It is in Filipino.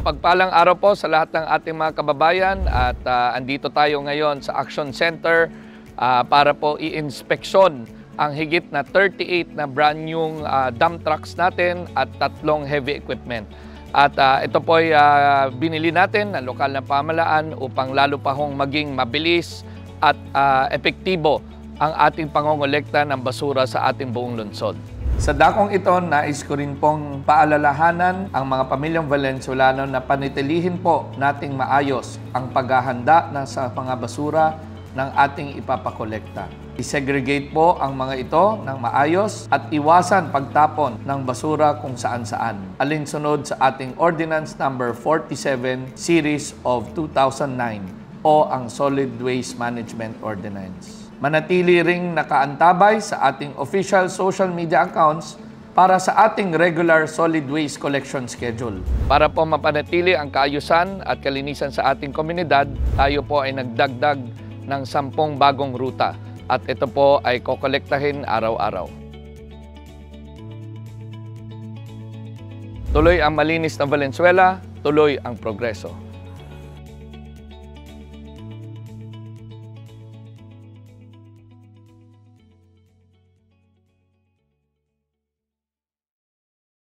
Mapagpalang araw po sa lahat ng ating mga kababayan at andito tayo ngayon sa Action Center para po i-inspeksyon ang higit na 38 na brand new dump trucks natin at 3 heavy equipment. At ito po ay binili natin ng lokal na pamahalaan upang lalo pa hong maging mabilis at epektibo ang ating pangongolekta ng basura sa ating buong lungsod. Sa dakong ito, nais ko rin pong paalalahanan ang mga pamilyang Valenzuelano na panitilihin po nating maayos ang paghahanda sa mga basura ng ating ipapakolekta. I-segregate po ang mga ito ng maayos at iwasan pagtapon ng basura kung saan-saan. Alinsunod sa ating Ordinance Number 47 Series of 2009 o ang Solid Waste Management Ordinance. Manatili ring nakaantabay sa ating official social media accounts para sa ating regular solid waste collection schedule. Para po mapanatili ang kaayusan at kalinisan sa ating komunidad, tayo po ay nagdagdag ng 10 bagong ruta at ito po ay kokolektahin araw-araw. Tuloy ang malinis na Valenzuela, tuloy ang progreso.